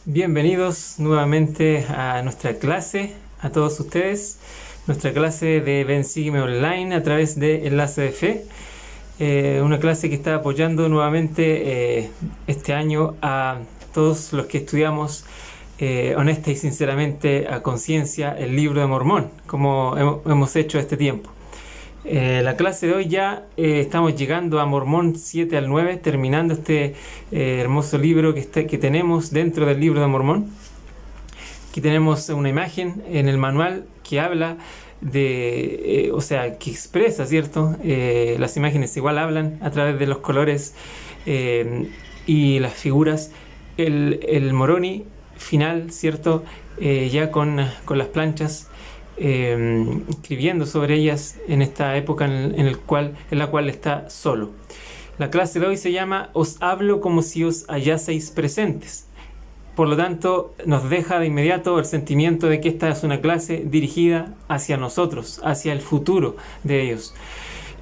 Bienvenidos nuevamente a nuestra clase, a todos ustedes, nuestra clase de Ven Sígueme Online a través de Enlace de Fe, una clase que está apoyando nuevamente este año a todos los que estudiamos honesta y sinceramente a conciencia el libro de Mormón, como hemos hecho este tiempo. La clase de hoy ya estamos llegando a Mormón 7 al 9, terminando este hermoso libro que tenemos dentro del libro de Mormón. Aquí tenemos una imagen en el manual que habla de, que expresa, ¿cierto? Las imágenes igual hablan a través de los colores y las figuras. El Moroni final, ¿cierto? Ya con las planchas. Escribiendo sobre ellas en esta época en la cual está solo. La clase de hoy se llama Os hablo como si os hallaseis presentes. Por lo tanto, nos deja de inmediato el sentimiento de que esta es una clase dirigida hacia nosotros, hacia el futuro de ellos.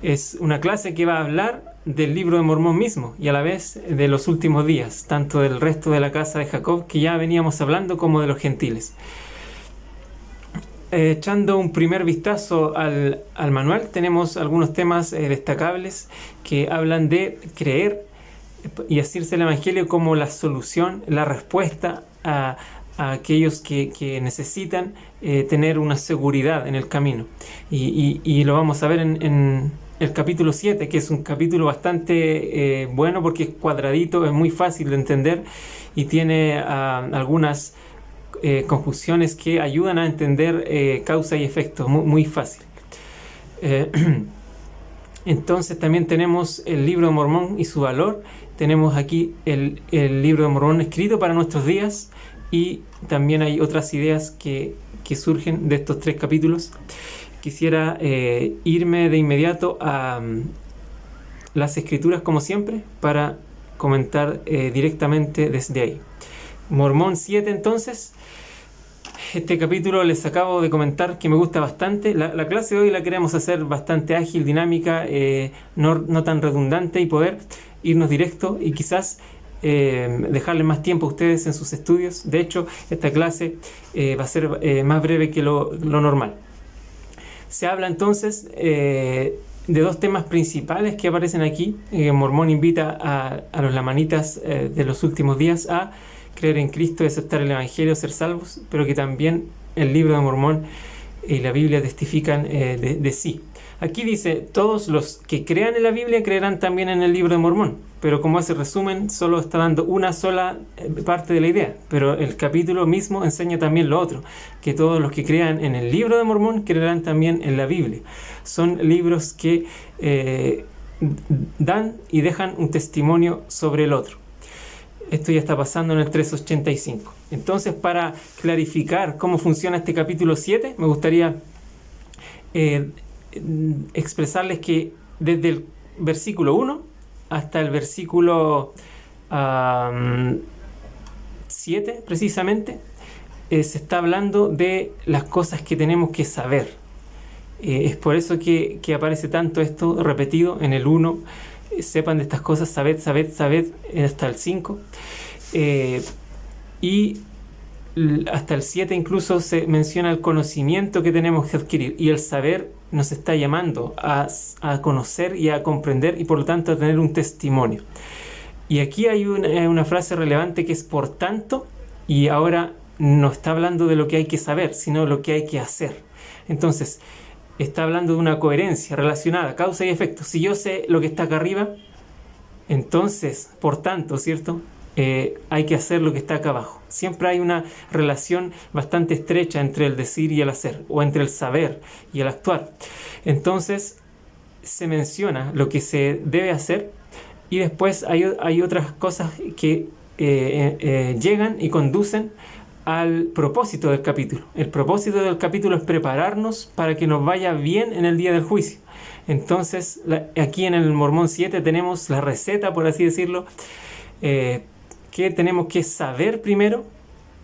Es una clase que va a hablar del libro de Mormón mismo y a la vez de los últimos días, tanto del resto de la casa de Jacob que ya veníamos hablando como de los gentiles. Echando un primer vistazo al manual, tenemos algunos temas destacables que hablan de creer y asirse el Evangelio como la solución, la respuesta a aquellos que necesitan tener una seguridad en el camino. Y lo vamos a ver en el capítulo 7, que es un capítulo bastante bueno porque es cuadradito, es muy fácil de entender y tiene algunas conjunciones que ayudan a entender causa y efecto, muy fácil. Entonces también tenemos el libro de Mormón y su valor. Tenemos aquí el libro de Mormón escrito para nuestros días y también hay otras ideas que surgen de estos 3 capítulos. Quisiera irme de inmediato a las escrituras como siempre para comentar directamente desde ahí. Mormón 7 entonces. Este capítulo les acabo de comentar que me gusta bastante. La clase de hoy la queremos hacer bastante ágil, dinámica, no tan redundante y poder irnos directo y quizás dejarle más tiempo a ustedes en sus estudios. De hecho, esta clase va a ser más breve que lo normal. Se habla entonces de 2 temas principales que aparecen aquí. Mormón invita a los lamanitas de los últimos días a creer en Cristo y aceptar el Evangelio, ser salvos, pero que también el libro de Mormón y la Biblia testifican de sí. Aquí dice, todos los que crean en la Biblia creerán también en el libro de Mormón, pero como hace resumen, solo está dando una sola parte de la idea, pero el capítulo mismo enseña también lo otro, que todos los que crean en el libro de Mormón creerán también en la Biblia. Son libros que dan y dejan un testimonio sobre el otro. Esto ya está pasando en el 385. Entonces, para clarificar cómo funciona este capítulo 7, me gustaría expresarles que desde el versículo 1 hasta el versículo 7, precisamente, se está hablando de las cosas que tenemos que saber. Es por eso que aparece tanto esto repetido en el 1. Sepan de estas cosas, sabed, hasta el 5. Y hasta el 7 incluso se menciona el conocimiento que tenemos que adquirir. Y el saber nos está llamando a conocer y a comprender y por lo tanto a tener un testimonio. Y aquí hay una frase relevante que es por tanto, y ahora no está hablando de lo que hay que saber, sino lo que hay que hacer. Entonces, está hablando de una coherencia relacionada, causa y efecto. Si yo sé lo que está acá arriba, entonces, por tanto, ¿cierto? Hay que hacer lo que está acá abajo. Siempre hay una relación bastante estrecha entre el decir y el hacer, o entre el saber y el actuar. Entonces, se menciona lo que se debe hacer y después hay otras cosas que llegan y conducen al propósito del capítulo. El propósito del capítulo es prepararnos para que nos vaya bien en el día del juicio. Entonces, aquí en el Mormón 7 tenemos la receta, por así decirlo, que tenemos que saber primero,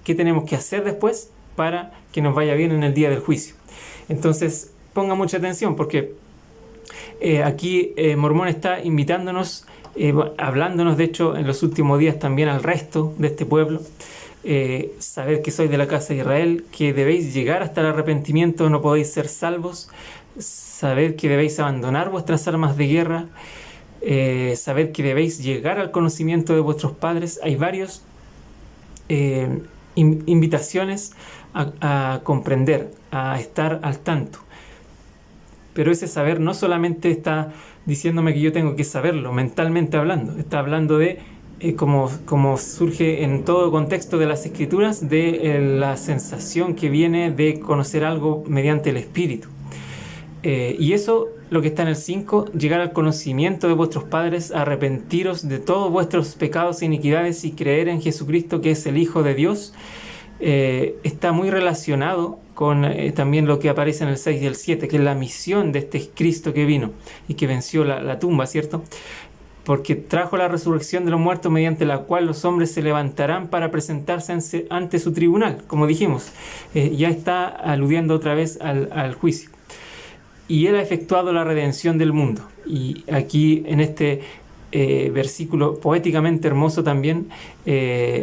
qué tenemos que hacer después para que nos vaya bien en el día del juicio. Entonces, ponga mucha atención porque aquí Mormón está invitándonos hablándonos de hecho en los últimos días también al resto de este pueblo. Saber que sois de la casa de Israel, que debéis llegar hasta el arrepentimiento, no podéis ser salvos. Saber que debéis abandonar vuestras armas de guerra. Saber que debéis llegar al conocimiento de vuestros padres. Hay varios invitaciones a comprender, a estar al tanto. Pero ese saber no solamente está diciéndome que yo tengo que saberlo mentalmente hablando, está hablando de como surge en todo contexto de las escrituras, de la sensación que viene de conocer algo mediante el Espíritu. Y eso, lo que está en el 5, llegar al conocimiento de vuestros padres, arrepentiros de todos vuestros pecados e iniquidades y creer en Jesucristo, que es el Hijo de Dios, está muy relacionado con también lo que aparece en el 6 y el 7, que es la misión de este Cristo que vino y que venció la tumba, ¿cierto? Porque trajo la resurrección de los muertos, mediante la cual los hombres se levantarán para presentarse ante su tribunal, como dijimos. Ya está aludiendo otra vez al juicio. Y Él ha efectuado la redención del mundo. Y aquí en este versículo poéticamente hermoso también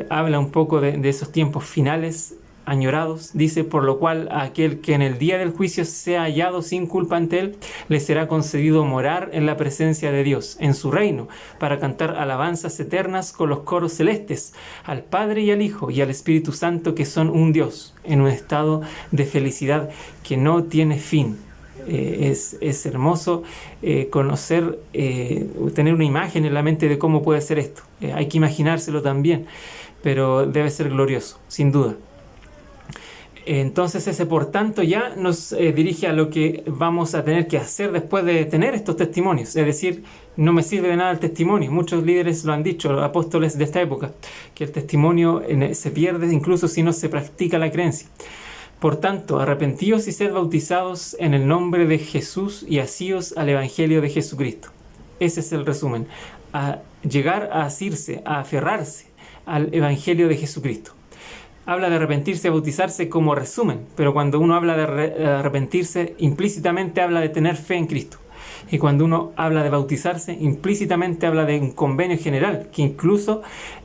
habla un poco de esos tiempos finales añorados. Dice: por lo cual a aquel que en el día del juicio sea hallado sin culpa ante Él, le será concedido morar en la presencia de Dios, en su reino, para cantar alabanzas eternas con los coros celestes, al Padre y al Hijo y al Espíritu Santo, que son un Dios, en un estado de felicidad que no tiene fin. Es hermoso conocer, tener una imagen en la mente de cómo puede ser esto. Hay que imaginárselo también, pero debe ser glorioso, sin duda. Entonces ese por tanto ya nos dirige a lo que vamos a tener que hacer después de tener estos testimonios. Es decir, no me sirve de nada el testimonio. Muchos líderes lo han dicho, los apóstoles de esta época, que el testimonio se pierde incluso si no se practica la creencia. Por tanto, arrepentíos y sed bautizados en el nombre de Jesús y asíos al Evangelio de Jesucristo. Ese es el resumen. A llegar a asirse, a aferrarse al Evangelio de Jesucristo. Habla de arrepentirse y bautizarse como resumen, pero cuando uno habla de arrepentirse, implícitamente habla de tener fe en Cristo. Y cuando uno habla de bautizarse, implícitamente habla de un convenio general que incluso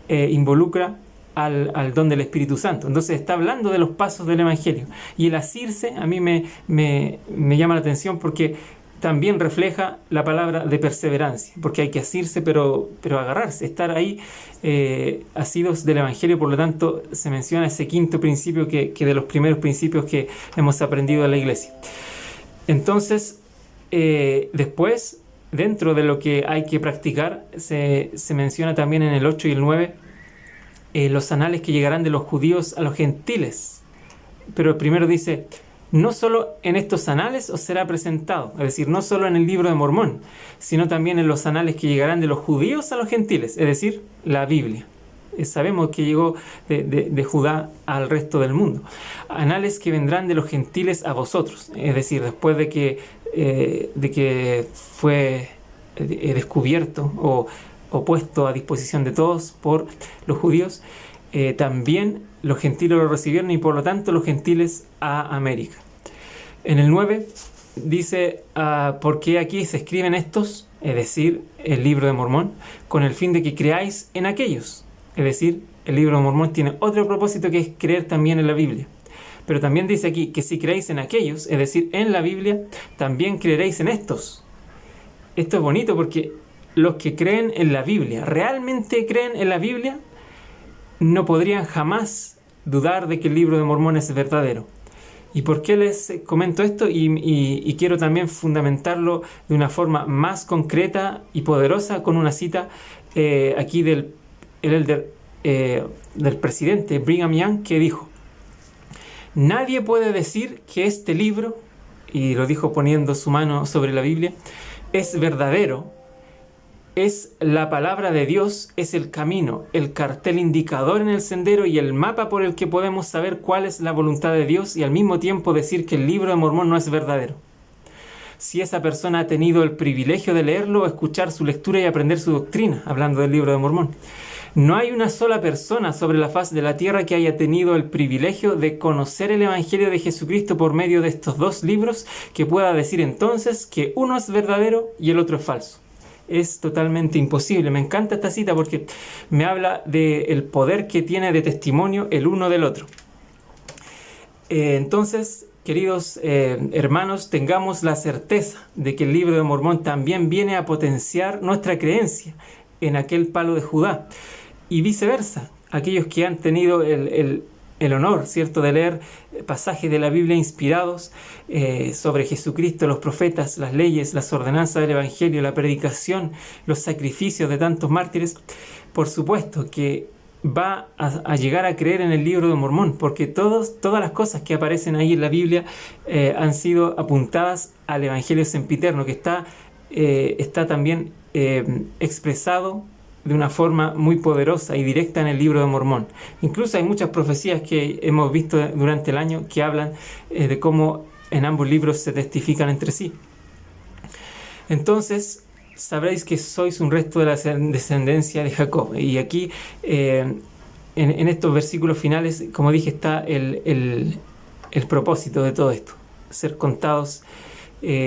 involucra al don del Espíritu Santo. Entonces está hablando de los pasos del Evangelio. Y el asirse a mí me llama la atención porque también refleja la palabra de perseverancia, porque hay que asirse pero agarrarse, estar ahí asidos del Evangelio. Por lo tanto se menciona ese quinto principio que de los primeros principios que hemos aprendido en la iglesia. Entonces después, dentro de lo que hay que practicar, se menciona también en el 8 y el 9 los anales que llegarán de los judíos a los gentiles. Pero primero dice: no solo en estos anales os será presentado, es decir, no solo en el libro de Mormón, sino también en los anales que llegarán de los judíos a los gentiles, es decir, la Biblia. Sabemos que llegó de Judá al resto del mundo. Anales que vendrán de los gentiles a vosotros, es decir, después de que fue descubierto o puesto a disposición de todos por los judíos, también los gentiles lo recibieron y por lo tanto los gentiles a América. En el 9 dice: porque aquí se escriben estos, es decir, el libro de Mormón, con el fin de que creáis en aquellos. Es decir, el libro de Mormón tiene otro propósito, que es creer también en la Biblia. Pero también dice aquí que si creéis en aquellos, es decir, en la Biblia, también creeréis en estos. Esto es bonito porque los que creen en la Biblia, realmente creen en la Biblia, no podrían jamás dudar de que el libro de Mormón es verdadero. ¿Y por qué les comento esto? Y quiero también fundamentarlo de una forma más concreta y poderosa con una cita aquí del presidente Brigham Young, que dijo: nadie puede decir que este libro, y lo dijo poniendo su mano sobre la Biblia, es verdadero. Es la palabra de Dios, es el camino, el cartel indicador en el sendero y el mapa por el que podemos saber cuál es la voluntad de Dios, y al mismo tiempo decir que el libro de Mormón no es verdadero. Si esa persona ha tenido el privilegio de leerlo, escuchar su lectura y aprender su doctrina, hablando del libro de Mormón. No hay una sola persona sobre la faz de la tierra que haya tenido el privilegio de conocer el Evangelio de Jesucristo por medio de estos dos libros que pueda decir entonces que uno es verdadero y el otro es falso. es totalmente imposible. Me encanta esta cita porque me habla del poder que tiene de testimonio el uno del otro. Entonces, queridos hermanos, tengamos la certeza de que el libro de Mormón también viene a potenciar nuestra creencia en aquel palo de Judá, y viceversa. Aquellos que han tenido el honor, ¿cierto?, de leer pasajes de la Biblia inspirados sobre Jesucristo, los profetas, las leyes, las ordenanzas del Evangelio, la predicación, los sacrificios de tantos mártires, por supuesto que va a llegar a creer en el libro de Mormón, porque todas las cosas que aparecen ahí en la Biblia han sido apuntadas al Evangelio sempiterno, que está también expresado de una forma muy poderosa y directa en el libro de Mormón. Incluso hay muchas profecías que hemos visto durante el año que hablan de cómo en ambos libros se testifican entre sí. Entonces, sabréis que sois un resto de la descendencia de Jacob. Y aquí, en estos versículos finales, como dije, está el propósito de todo esto: ser contados.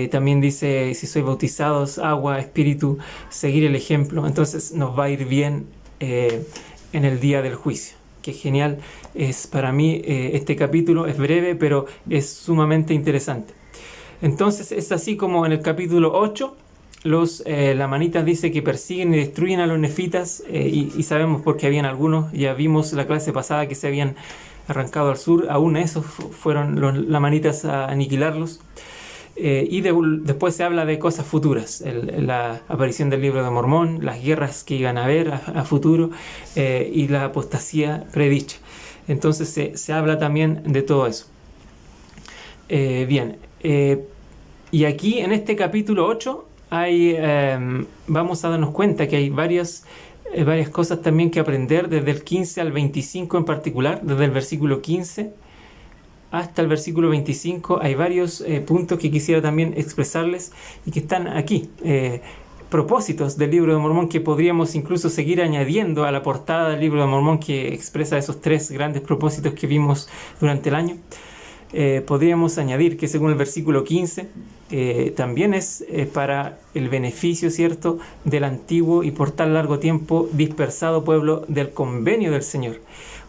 También dice, si sois bautizados, agua, espíritu, seguir el ejemplo. Entonces nos va a ir bien en el día del juicio. Qué genial es para mí este capítulo. Es breve, pero es sumamente interesante. Entonces es así como en el capítulo 8 los lamanitas dice que persiguen y destruyen a los nefitas, y sabemos porque habían algunos, ya vimos la clase pasada que se habían arrancado al sur. Aún esos fueron los lamanitas a aniquilarlos. Y después se habla de cosas futuras, la aparición del libro de Mormón, las guerras que iban a haber a futuro, y la apostasía predicha. Entonces se habla también de todo eso. Bien, y aquí en este capítulo 8 vamos a darnos cuenta que hay varias cosas también que aprender, desde el 15 al 25 en particular, desde el versículo 15 hasta el versículo 25 hay varios puntos que quisiera también expresarles y que están aquí, propósitos del libro de Mormón que podríamos incluso seguir añadiendo a la portada del libro de Mormón, que expresa esos 3 grandes propósitos que vimos durante el año. Podríamos añadir que según el versículo 15 también es para el beneficio, ¿cierto?, del antiguo y por tan largo tiempo dispersado pueblo del convenio del Señor.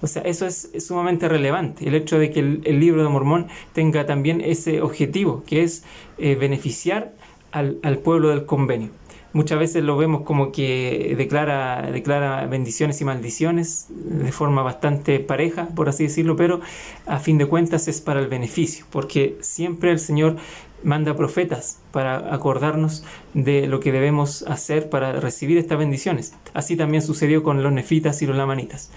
O sea, eso es sumamente relevante, el hecho de que el libro de Mormón tenga también ese objetivo, que es beneficiar al pueblo del convenio. Muchas veces lo vemos como que declara bendiciones y maldiciones de forma bastante pareja, por así decirlo, pero a fin de cuentas es para el beneficio, porque siempre el Señor manda profetas para acordarnos de lo que debemos hacer para recibir estas bendiciones. Así también sucedió con los nefitas y los lamanitas.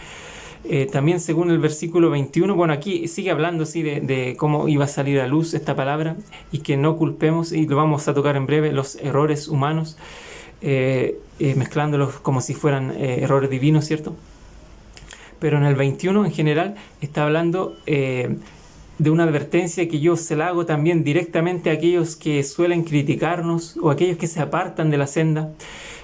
También según el versículo 21, bueno, aquí sigue hablando así de cómo iba a salir a luz esta palabra y que no culpemos, y lo vamos a tocar en breve, los errores humanos, mezclándolos como si fueran errores divinos, ¿cierto? Pero en el 21 en general está hablando de una advertencia que yo se la hago también directamente a aquellos que suelen criticarnos o aquellos que se apartan de la senda.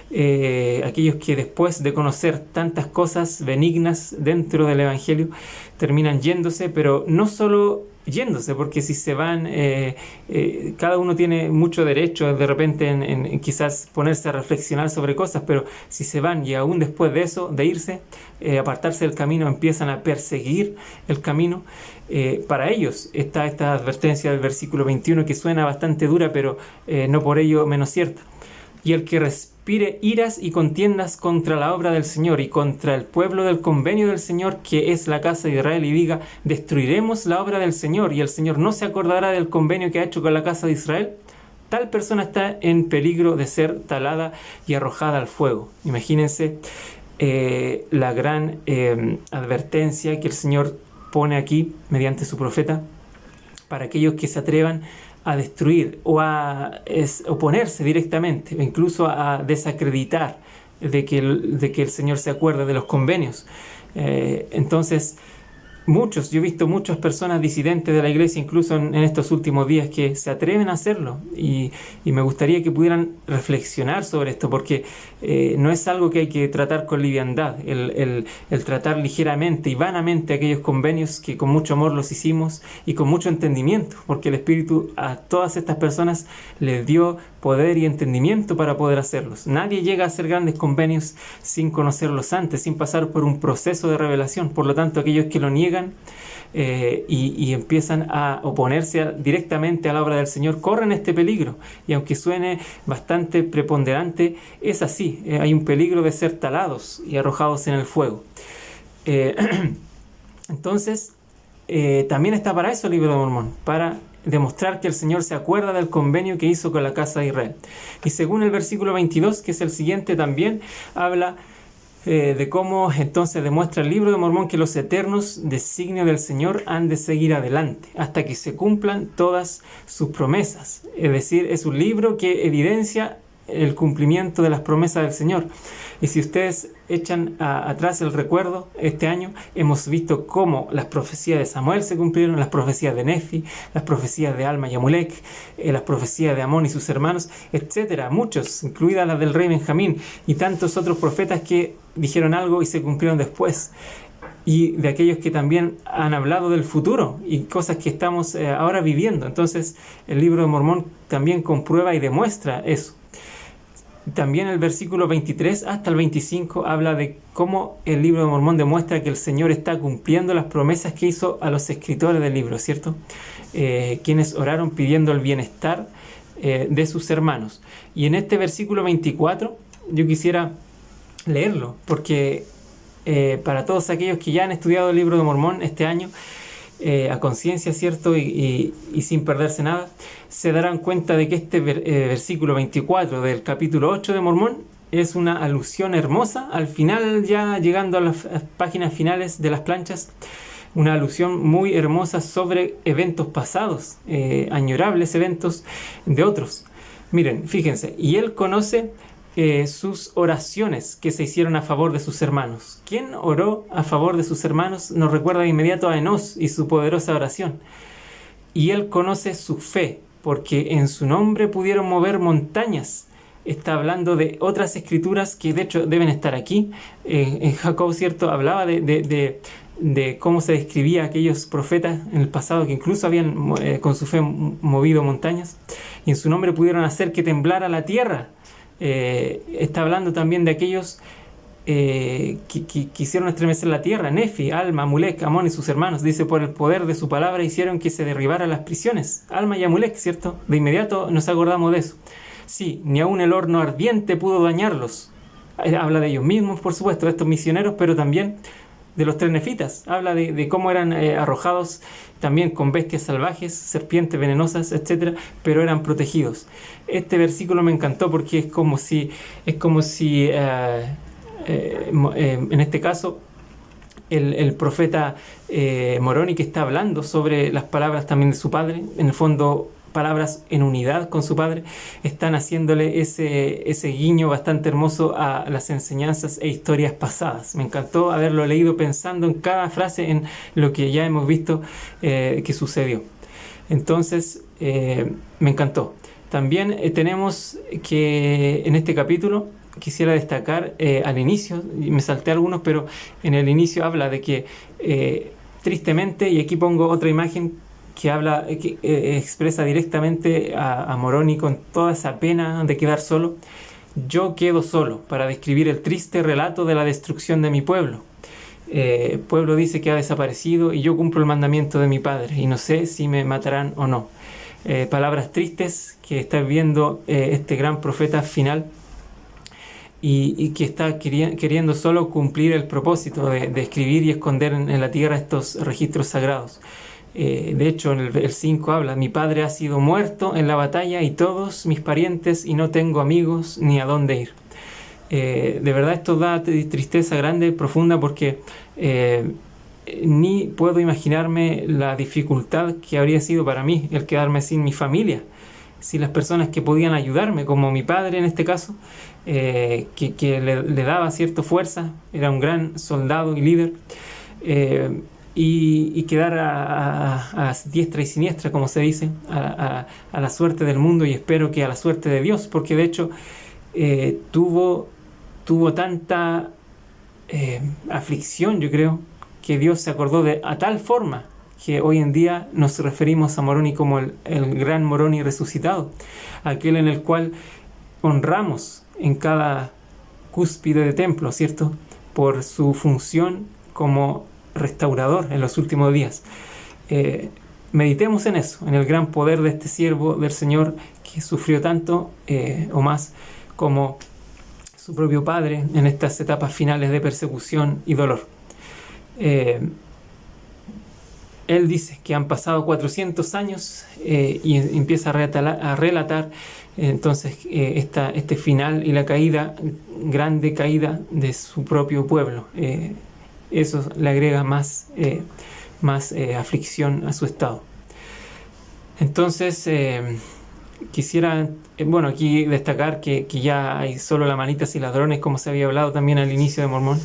Aquellos que después de conocer tantas cosas benignas dentro del Evangelio terminan yéndose, pero no solo yéndose, porque si se van, cada uno tiene mucho derecho de repente en quizás ponerse a reflexionar sobre cosas, pero si se van y aún después de eso, de irse, apartarse del camino, empiezan a perseguir el camino. Para ellos está esta advertencia del versículo 21 que suena bastante dura, pero no por ello menos cierta. Y el que respire iras y contiendas contra la obra del Señor y contra el pueblo del convenio del Señor, que es la casa de Israel, y diga, destruiremos la obra del Señor, y el Señor no se acordará del convenio que ha hecho con la casa de Israel, tal persona está en peligro de ser talada y arrojada al fuego. Imagínense la gran advertencia que el Señor pone aquí mediante su profeta para aquellos que se atrevan a destruir o a oponerse directamente, o incluso a desacreditar de que el Señor se acuerde de los convenios. Entonces, yo he visto muchas personas disidentes de la iglesia, incluso en estos últimos días, que se atreven a hacerlo, y me gustaría que pudieran reflexionar sobre esto, porque no es algo que hay que tratar con liviandad, el tratar ligeramente y vanamente aquellos convenios que con mucho amor los hicimos y con mucho entendimiento, porque el Espíritu a todas estas personas les dio poder y entendimiento para poder hacerlos. Nadie llega a hacer grandes convenios sin conocerlos antes, sin pasar por un proceso de revelación. Por lo tanto, aquellos que lo niegan y empiezan a oponerse directamente a la obra del Señor corren este peligro. Y aunque suene bastante preponderante, es así. Hay un peligro de ser talados y arrojados en el fuego. Entonces, también está para eso el Libro de Mormón, para demostrar que el Señor se acuerda del convenio que hizo con la casa de Israel. Y según el versículo 22, que es el siguiente, también habla de cómo entonces demuestra el Libro de Mormón que los eternos designios del Señor han de seguir adelante hasta que se cumplan todas sus promesas. Es decir, es un libro que evidencia el cumplimiento de las promesas del Señor. Y si ustedes echan atrás el recuerdo, este año hemos visto cómo las profecías de Samuel se cumplieron, las profecías de Nefi, las profecías de Alma y Amulek, las profecías de Amón y sus hermanos, etcétera, muchos, incluidas las del rey Benjamín y tantos otros profetas que dijeron algo y se cumplieron después, y de aquellos que también han hablado del futuro y cosas que estamos ahora viviendo. Entonces el Libro de Mormón también comprueba y demuestra eso. También el versículo 23 hasta el 25 habla de cómo el Libro de Mormón demuestra que el Señor está cumpliendo las promesas que hizo a los escritores del libro, ¿cierto? Quienes oraron pidiendo el bienestar de sus hermanos. Y en este versículo 24 yo quisiera leerlo, porque para todos aquellos que ya han estudiado el Libro de Mormón este año, a conciencia, ¿cierto? Y sin perderse nada, se darán cuenta de que este versículo 24 del capítulo 8 de Mormón es una alusión hermosa al final, ya llegando a las páginas finales de las planchas, una alusión muy hermosa sobre eventos pasados, añorables eventos de otros. Miren, fíjense, y él conoce sus oraciones que se hicieron a favor de sus hermanos. ¿Quién oró a favor de sus hermanos? Nos recuerda de inmediato a Enós y su poderosa oración. Y él conoce su fe, porque en su nombre pudieron mover montañas. Está hablando de otras escrituras que de hecho deben estar aquí. En Jacob, ¿cierto? Hablaba de cómo se describía a aquellos profetas en el pasado que incluso habían con su fe movido montañas. Y en su nombre pudieron hacer que temblara la tierra. Está hablando también de aquellos que hicieron estremecer la tierra, Nefi, Alma, Amulek, Amón y sus hermanos. Dice, por el poder de su palabra hicieron que se derribaran las prisiones. Alma y Amulek, ¿cierto? De inmediato nos acordamos de eso. Sí, ni aun el horno ardiente pudo dañarlos. Habla de ellos mismos, por supuesto, de estos misioneros, pero también de los tres nefitas. Habla de cómo eran arrojados también con bestias salvajes, serpientes venenosas, etcétera, pero eran protegidos. Este versículo me encantó porque es como si en este caso el profeta Moroni, que está hablando sobre las palabras también de su padre, en el fondo palabras en unidad con su padre, están haciéndole ese guiño bastante hermoso a las enseñanzas e historias pasadas. Me encantó haberlo leído pensando en cada frase, en lo que ya hemos visto que sucedió. Entonces, me encantó. También tenemos que en este capítulo, quisiera destacar al inicio, y me salté algunos, pero en el inicio habla de que tristemente, y aquí pongo otra imagen que habla, que expresa directamente a Moroni con toda esa pena de quedar solo. Yo quedo solo para describir el triste relato de la destrucción de mi pueblo. Pueblo dice que ha desaparecido y yo cumplo el mandamiento de mi padre y no sé si me matarán o no. Palabras tristes que está viendo este gran profeta final y que está queriendo solo cumplir el propósito de escribir y esconder en la tierra estos registros sagrados. De hecho, en el 5 habla, mi padre ha sido muerto en la batalla y todos mis parientes y no tengo amigos ni a dónde ir. De verdad esto da tristeza grande, profunda, porque ni puedo imaginarme la dificultad que habría sido para mí el quedarme sin mi familia, sin las personas que podían ayudarme, como mi padre en este caso, que le daba cierta fuerza, era un gran soldado y líder. y quedar a diestra y siniestra, como se dice, a la suerte del mundo, y espero que a la suerte de Dios, porque de hecho tuvo tanta aflicción, yo creo, que Dios se acordó a tal forma que hoy en día nos referimos a Moroni como el gran Moroni resucitado, aquel en el cual honramos en cada cúspide de templo, ¿cierto?, por su función como restaurador en los últimos días. Meditemos en eso, en el gran poder de este siervo del Señor que sufrió tanto o más como su propio Padre en estas etapas finales de persecución y dolor. Él dice que han pasado 400 años y empieza a relatar entonces este final y la grande caída de su propio pueblo. Eso le agrega más aflicción a su estado. Entonces quisiera aquí destacar que ya hay solo la manitas y ladrones, como se había hablado también al inicio de Mormón.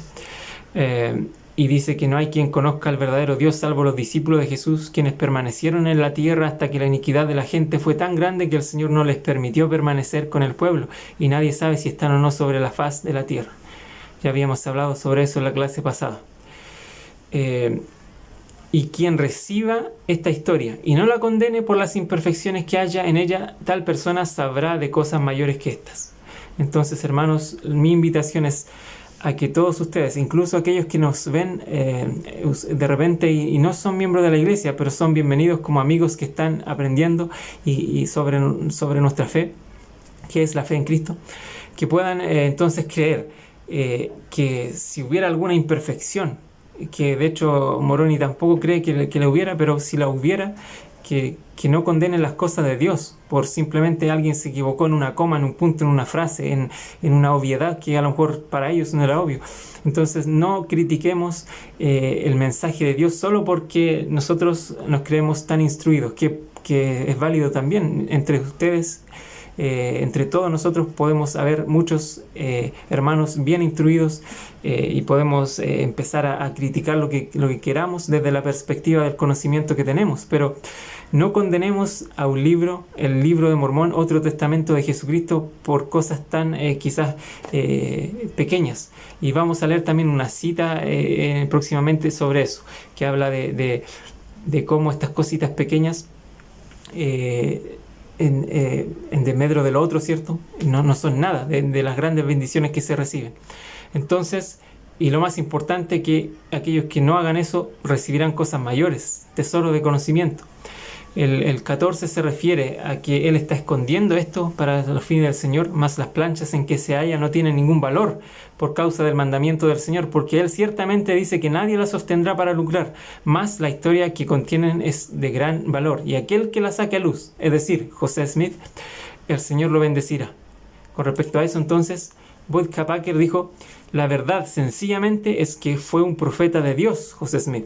Y dice que no hay quien conozca al verdadero Dios salvo los discípulos de Jesús, quienes permanecieron en la tierra hasta que la iniquidad de la gente fue tan grande que el Señor no les permitió permanecer con el pueblo, y nadie sabe si están o no sobre la faz de la tierra. Ya habíamos hablado sobre eso en la clase pasada. Y quien reciba esta historia y no la condene por las imperfecciones que haya en ella, tal persona sabrá de cosas mayores que estas. Entonces, hermanos, mi invitación es a que todos ustedes, incluso aquellos que nos ven de repente y no son miembros de la iglesia, pero son bienvenidos como amigos que están aprendiendo y sobre nuestra fe, que es la fe en Cristo, que puedan entonces creer que si hubiera alguna imperfección, que de hecho Moroni tampoco cree que la hubiera, pero si la hubiera, que no condenen las cosas de Dios por simplemente alguien se equivocó en una coma, en un punto, en una frase, en una obviedad que a lo mejor para ellos no era obvio. Entonces no critiquemos el mensaje de Dios solo porque nosotros nos creemos tan instruidos, que es válido también entre ustedes. Entre todos nosotros podemos haber muchos hermanos bien instruidos y podemos empezar a criticar lo que queramos desde la perspectiva del conocimiento que tenemos, pero no condenemos a un libro, el libro de Mormón, otro testamento de Jesucristo, por cosas tan quizás pequeñas. Y vamos a leer también una cita próximamente sobre eso, que habla de cómo estas cositas pequeñas en desmedro de lo otro, ¿cierto? No son nada de las grandes bendiciones que se reciben. Entonces, y lo más importante, que aquellos que no hagan eso recibirán cosas mayores, tesoro de conocimiento. El 14 se refiere a que él está escondiendo esto para los fines del Señor, mas las planchas en que se halla no tienen ningún valor por causa del mandamiento del Señor, porque él ciertamente dice que nadie la sostendrá para lucrar, mas la historia que contienen es de gran valor, y aquel que la saque a luz, es decir, José Smith, el Señor lo bendecirá. Con respecto a eso, entonces, Boyd K. Packer dijo: la verdad sencillamente es que fue un profeta de Dios, José Smith.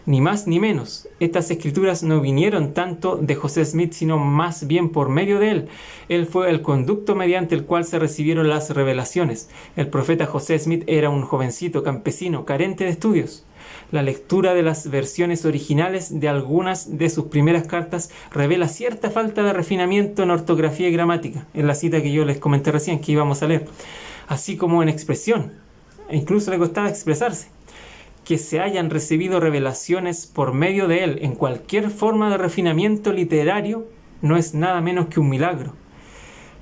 Ni más ni menos. Estas escrituras no vinieron tanto de José Smith, sino más bien por medio de él. Él fue el conducto mediante el cual se recibieron las revelaciones. El profeta José Smith era un jovencito campesino, carente de estudios. La lectura de las versiones originales de algunas de sus primeras cartas revela cierta falta de refinamiento en ortografía y gramática, en la cita que yo les comenté recién, que íbamos a leer, así como en expresión. E incluso le costaba expresarse. Que se hayan recibido revelaciones por medio de él en cualquier forma de refinamiento literario no es nada menos que un milagro.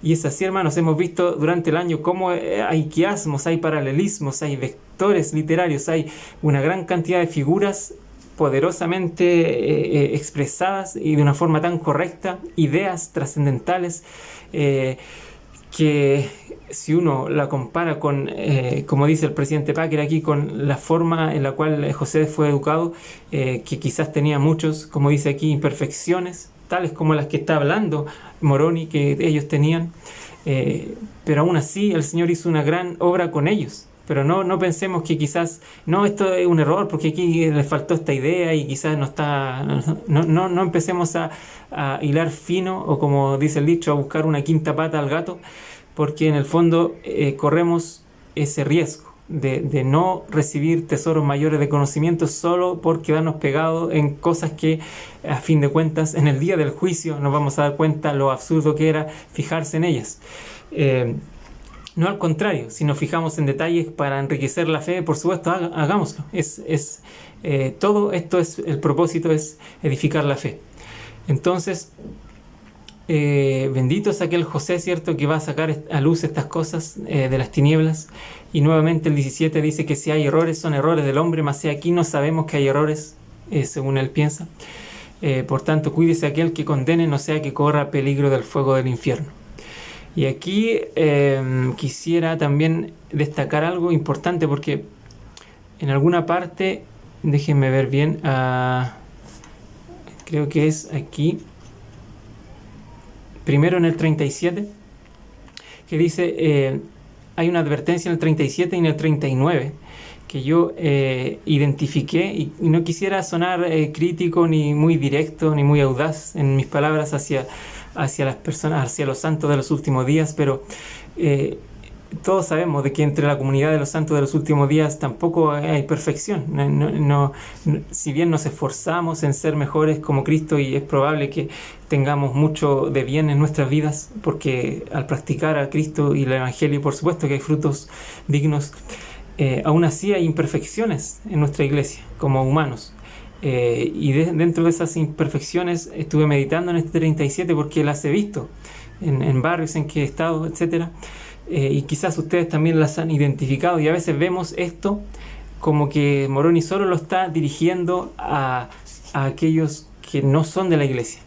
Y es así, hermanos, hemos visto durante el año cómo hay quiasmos, hay paralelismos, hay vectores literarios, hay una gran cantidad de figuras poderosamente expresadas y de una forma tan correcta, ideas trascendentales que si uno la compara con, como dice el presidente Packer aquí, con la forma en la cual José fue educado, que quizás tenía muchos, como dice aquí, imperfecciones, tales como las que está hablando Moroni, que ellos tenían, pero aún así el Señor hizo una gran obra con ellos. Pero no pensemos que quizás, no, esto es un error porque aquí les faltó esta idea y quizás no está, no empecemos a hilar fino, o como dice el dicho, a buscar una quinta pata al gato, porque en el fondo corremos ese riesgo de no recibir tesoros mayores de conocimiento solo por quedarnos pegados en cosas que, a fin de cuentas, en el día del juicio nos vamos a dar cuenta lo absurdo que era fijarse en ellas. No al contrario, si nos fijamos en detalles para enriquecer la fe, por supuesto, hagámoslo. Todo esto el propósito es edificar la fe. Entonces, bendito es aquel José, ¿cierto?, que va a sacar a luz estas cosas de las tinieblas. Y nuevamente el 17 dice que si hay errores, son errores del hombre, mas aquí no sabemos que hay errores, según él piensa. Por tanto, cuídese aquel que condene, no sea que corra peligro del fuego del infierno. Y aquí quisiera también destacar algo importante, porque en alguna parte, déjenme ver bien, creo que es aquí, primero en el 37, que dice, hay una advertencia en el 37 y en el 39, que yo identifiqué, y no quisiera sonar crítico, ni muy directo, ni muy audaz en mis palabras hacia las personas, hacia los santos de los últimos días, pero todos sabemos de que entre la comunidad de los santos de los últimos días tampoco hay perfección. Si bien nos esforzamos en ser mejores como Cristo, y es probable que tengamos mucho de bien en nuestras vidas, porque al practicar a Cristo y el Evangelio, por supuesto que hay frutos dignos, aún así hay imperfecciones en nuestra iglesia como humanos. Y dentro de esas imperfecciones estuve meditando en este 37 porque las he visto en barrios en que he estado, etcétera, y quizás ustedes también las han identificado, y a veces vemos esto como que Moroni solo lo está dirigiendo a aquellos que no son de la iglesia.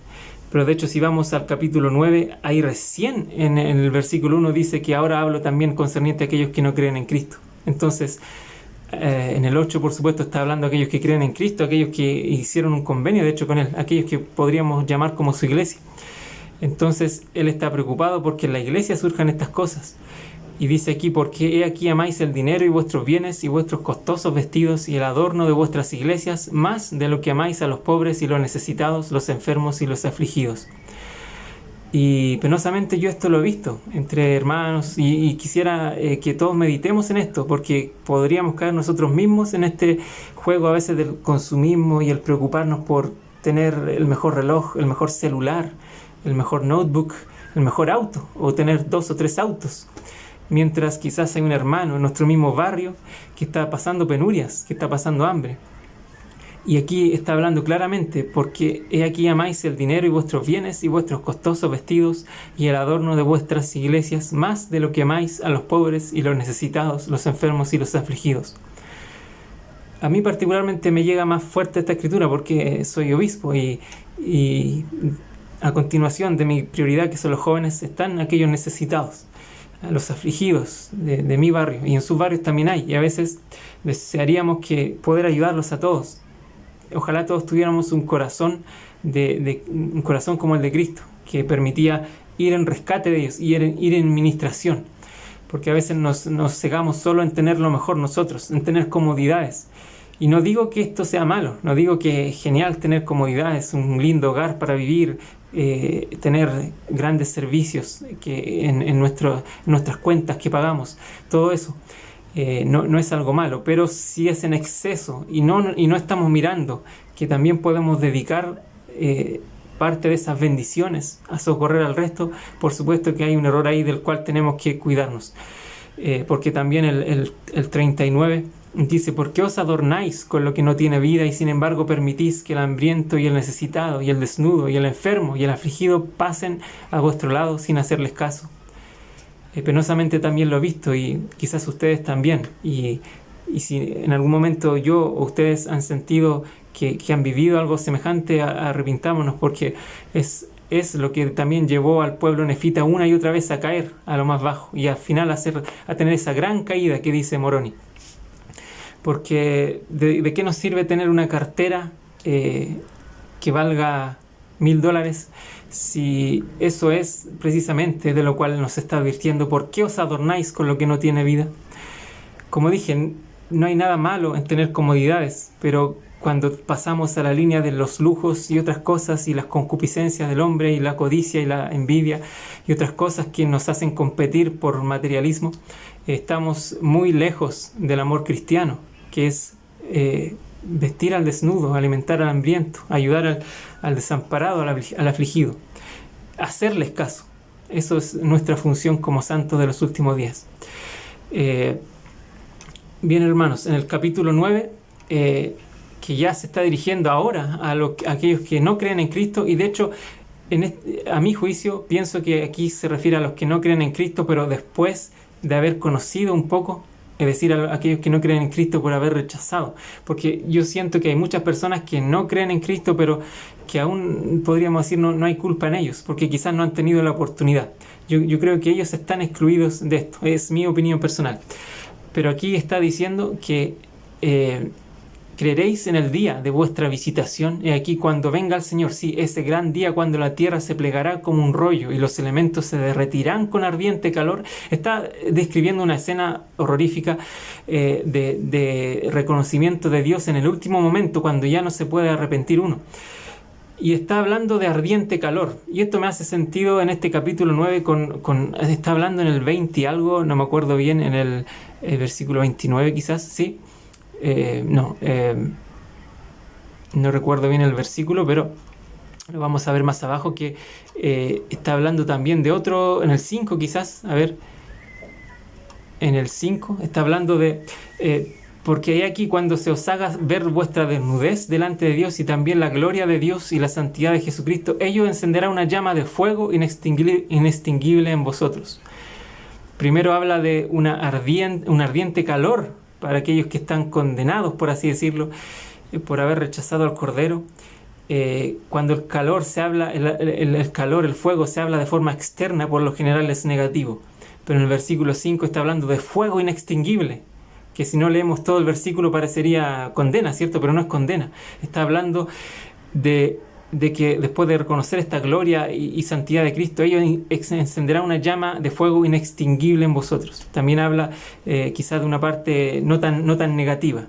Pero de hecho, si vamos al capítulo 9, ahí recién en el versículo 1 dice que ahora hablo también concerniente a aquellos que no creen en Cristo. Entonces, en el 8, por supuesto, está hablando a aquellos que creen en Cristo, aquellos que hicieron un convenio, de hecho, con Él, aquellos que podríamos llamar como su iglesia. Entonces, Él está preocupado porque en la iglesia surjan estas cosas. Y dice aquí, porque he aquí amáis el dinero y vuestros bienes y vuestros costosos vestidos y el adorno de vuestras iglesias, más de lo que amáis a los pobres y los necesitados, los enfermos y los afligidos. Y penosamente yo esto lo he visto entre hermanos, y quisiera que todos meditemos en esto, porque podríamos caer nosotros mismos en este juego a veces del consumismo y el preocuparnos por tener el mejor reloj, el mejor celular, el mejor notebook, el mejor auto, o tener 2 o 3 autos, mientras quizás hay un hermano en nuestro mismo barrio que está pasando penurias, que está pasando hambre. Y aquí está hablando claramente, porque he aquí amáis el dinero y vuestros bienes y vuestros costosos vestidos y el adorno de vuestras iglesias, más de lo que amáis a los pobres y los necesitados, los enfermos y los afligidos. A mí particularmente me llega más fuerte esta escritura porque soy obispo, y a continuación de mi prioridad, que son los jóvenes, están aquellos necesitados, los afligidos de mi barrio, y en sus barrios también hay, y a veces desearíamos que poder ayudarlos a todos. Ojalá todos tuviéramos un corazón un corazón como el de Cristo, que permitía ir en rescate de ellos, ir en ministración, porque a veces nos cegamos solo en tener lo mejor nosotros, en tener comodidades. Y no digo que esto sea malo, no digo que es genial tener comodidades, un lindo hogar para vivir, tener grandes servicios que en nuestras cuentas que pagamos, todo eso. No es algo malo, pero si es en exceso y no estamos mirando que también podemos dedicar parte de esas bendiciones a socorrer al resto, por supuesto que hay un error ahí del cual tenemos que cuidarnos. Porque también el 39 dice: ¿por qué os adornáis con lo que no tiene vida y sin embargo permitís que el hambriento y el necesitado y el desnudo y el enfermo y el afligido pasen a vuestro lado sin hacerles caso? Penosamente también lo he visto, y quizás ustedes también, y si en algún momento yo o ustedes han sentido que han vivido algo semejante, arrepintámonos, porque es lo que también llevó al pueblo nefita una y otra vez a caer a lo más bajo, y al final a tener esa gran caída que dice Moroni. Porque ¿de qué nos sirve tener una cartera que valga $1,000 si eso es precisamente de lo cual nos está advirtiendo? ¿Por qué os adornáis con lo que no tiene vida? Como dije, no hay nada malo en tener comodidades, pero cuando pasamos a la línea de los lujos y otras cosas y las concupiscencias del hombre y la codicia y la envidia y otras cosas que nos hacen competir por materialismo, estamos muy lejos del amor cristiano, que es vestir al desnudo, alimentar al hambriento, ayudar al desamparado, al afligido, hacerles caso. Eso es nuestra función como santos de los últimos días. Bien, hermanos, en el capítulo 9, que ya se está dirigiendo ahora a aquellos que no creen en Cristo, y de hecho, a mi juicio, pienso que aquí se refiere a los que no creen en Cristo, pero después de haber conocido un poco, es decir, a aquellos que no creen en Cristo por haber rechazado, porque yo siento que hay muchas personas que no creen en Cristo, pero que aún podríamos decir no hay culpa en ellos, porque quizás no han tenido la oportunidad. Yo creo que ellos están excluidos de esto, es mi opinión personal. Pero aquí está diciendo que creeréis en el día de vuestra visitación, y aquí cuando venga el Señor, sí, ese gran día cuando la tierra se plegará como un rollo y los elementos se derretirán con ardiente calor. Está describiendo una escena horrorífica de reconocimiento de Dios en el último momento, cuando ya no se puede arrepentir uno. Y está hablando de ardiente calor. Y esto me hace sentido en este capítulo 9, está hablando en el 20 y algo, no me acuerdo bien, en el versículo 29 quizás, ¿sí? No recuerdo bien el versículo, pero lo vamos a ver más abajo, que está hablando también de otro, en el 5 quizás, a ver, en el 5 está hablando de... porque hay aquí cuando se os haga ver vuestra desnudez delante de Dios y también la gloria de Dios y la santidad de Jesucristo, ello encenderá una llama de fuego inextinguible en vosotros. Primero habla de un ardiente calor para aquellos que están condenados, por así decirlo, por haber rechazado al Cordero. Cuando el calor se habla, el fuego se habla de forma externa, por lo general es negativo. Pero en el versículo 5 está hablando de fuego inextinguible, que si no leemos todo el versículo parecería condena, ¿cierto? Pero no es condena. Está hablando de que después de reconocer esta gloria y santidad de Cristo, ello encenderá una llama de fuego inextinguible en vosotros. También habla quizás de una parte no tan negativa.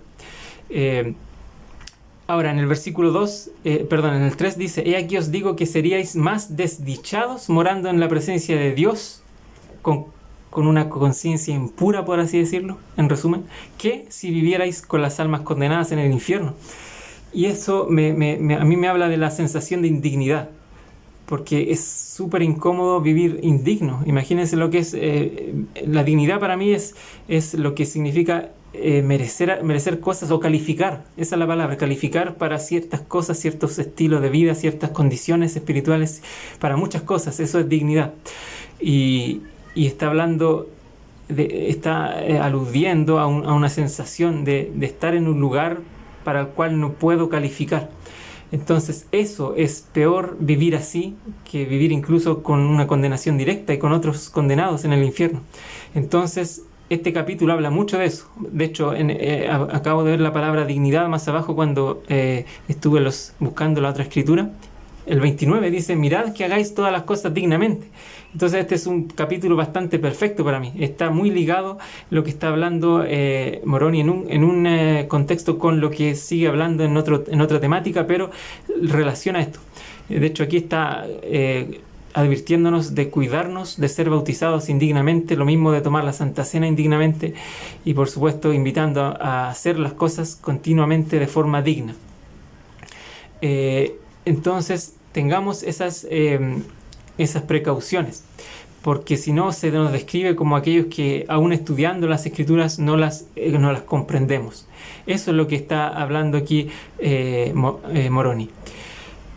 Ahora, en el versículo 2, en el 3 dice: he aquí os digo que seríais más desdichados morando en la presencia de Dios, con una conciencia impura, por así decirlo, en resumen, que si vivierais con las almas condenadas en el infierno. Y eso a mí me habla de la sensación de indignidad, porque es súper incómodo vivir indigno. Imagínense lo que es la dignidad. Para mí es lo que significa merecer cosas o calificar. Esa es la palabra, calificar para ciertas cosas, ciertos estilos de vida, ciertas condiciones espirituales, para muchas cosas. Eso es dignidad. Y está hablando, está aludiendo a una sensación de estar en un lugar para el cual no puedo calificar. Entonces eso es peor, vivir así, que vivir incluso con una condenación directa y con otros condenados en el infierno. Entonces este capítulo habla mucho de eso. De hecho, acabo de ver la palabra dignidad más abajo cuando estuve buscando la otra escritura. El 29 dice: mirad que hagáis todas las cosas dignamente. Entonces este es un capítulo bastante perfecto para mí. Está muy ligado lo que está hablando Moroni en un contexto con lo que sigue hablando en otra temática, pero relaciona esto. De hecho, aquí está advirtiéndonos de cuidarnos, de ser bautizados indignamente, lo mismo de tomar la Santa Cena indignamente, y por supuesto invitando a hacer las cosas continuamente de forma digna. Entonces tengamos esas precauciones, porque si no se nos describe como aquellos que aún estudiando las Escrituras no las comprendemos. Eso es lo que está hablando aquí Moroni.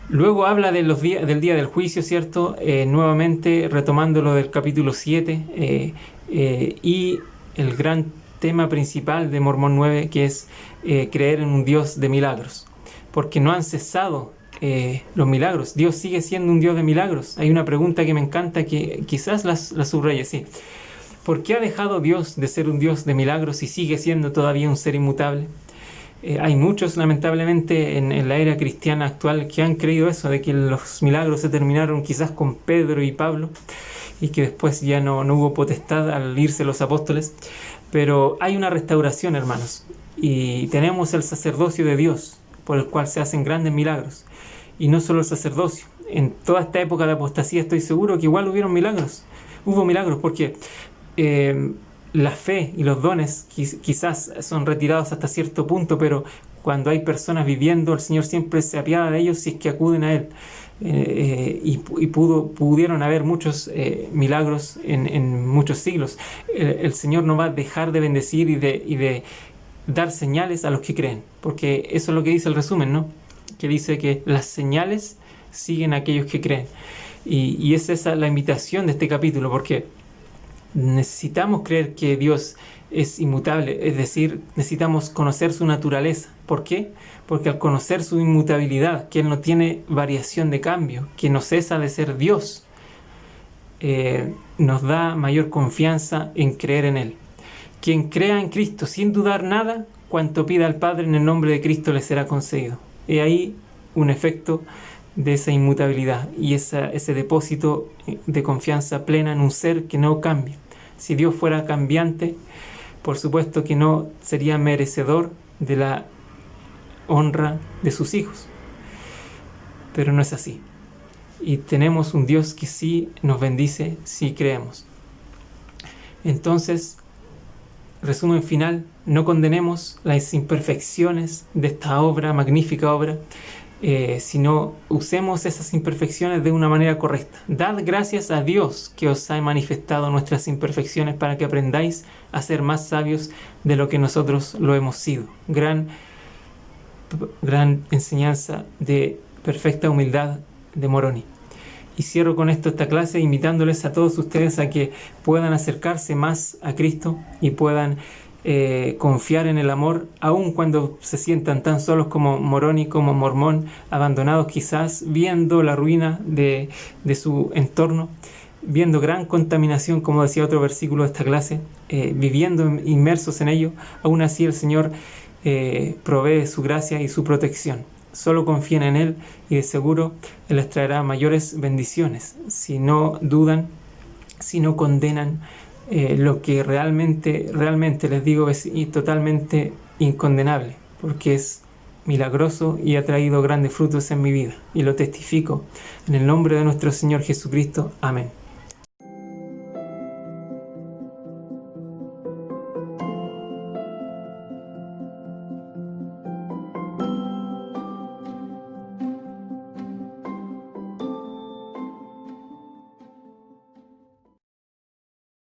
Luego habla del día del juicio, ¿cierto? Nuevamente retomando lo del capítulo 7 y el gran tema principal de Mormón 9, que es creer en un Dios de milagros, porque no han cesado los milagros. Dios sigue siendo un Dios de milagros. Hay una pregunta que me encanta, que quizás la subraye, sí. ¿Por qué ha dejado Dios de ser un Dios de milagros y sigue siendo todavía un ser inmutable? Hay muchos, lamentablemente, en la era cristiana actual que han creído eso, de que los milagros se terminaron quizás con Pedro y Pablo, y que después ya no hubo potestad al irse los apóstoles. Pero hay una restauración, hermanos, y tenemos el sacerdocio de Dios, por el cual se hacen grandes milagros. Y no solo el sacerdocio. En toda esta época de apostasía estoy seguro que igual hubieron milagros. Hubo milagros porque la fe y los dones quizás son retirados hasta cierto punto, pero cuando hay personas viviendo, el Señor siempre se apiada de ellos si es que acuden a Él. Pudieron haber muchos milagros en muchos siglos. El Señor no va a dejar de bendecir y de dar señales a los que creen, porque eso es lo que dice el resumen, ¿no? Que dice que las señales siguen a aquellos que creen. Y es esa la invitación de este capítulo, porque necesitamos creer que Dios es inmutable, es decir, necesitamos conocer su naturaleza. ¿Por qué? Porque al conocer su inmutabilidad, que Él no tiene variación de cambio, que no cesa de ser Dios, nos da mayor confianza en creer en Él. Quien crea en Cristo sin dudar nada, cuanto pida al Padre en el nombre de Cristo le será concedido. Y ahí un efecto de esa inmutabilidad y ese depósito de confianza plena en un ser que no cambia. Si Dios fuera cambiante, por supuesto que no sería merecedor de la honra de sus hijos. Pero no es así. Y tenemos un Dios que sí nos bendice si creemos. Entonces, resumen final, no condenemos las imperfecciones de esta obra, magnífica obra, sino usemos esas imperfecciones de una manera correcta. Dad gracias a Dios que os ha manifestado nuestras imperfecciones para que aprendáis a ser más sabios de lo que nosotros lo hemos sido. Gran enseñanza de perfecta humildad de Moroni. Y cierro con esto esta clase invitándoles a todos ustedes a que puedan acercarse más a Cristo y puedan confiar en el amor, aun cuando se sientan tan solos como Moroni, como Mormón, abandonados quizás, viendo la ruina de su entorno, viendo gran contaminación, como decía otro versículo de esta clase, viviendo inmersos en ello. Aún así el Señor provee su gracia y su protección. Solo confíen en Él y de seguro Él les traerá mayores bendiciones si no dudan, si no condenan lo que realmente les digo es totalmente incondenable, porque es milagroso y ha traído grandes frutos en mi vida, y lo testifico en el nombre de nuestro Señor Jesucristo. Amén.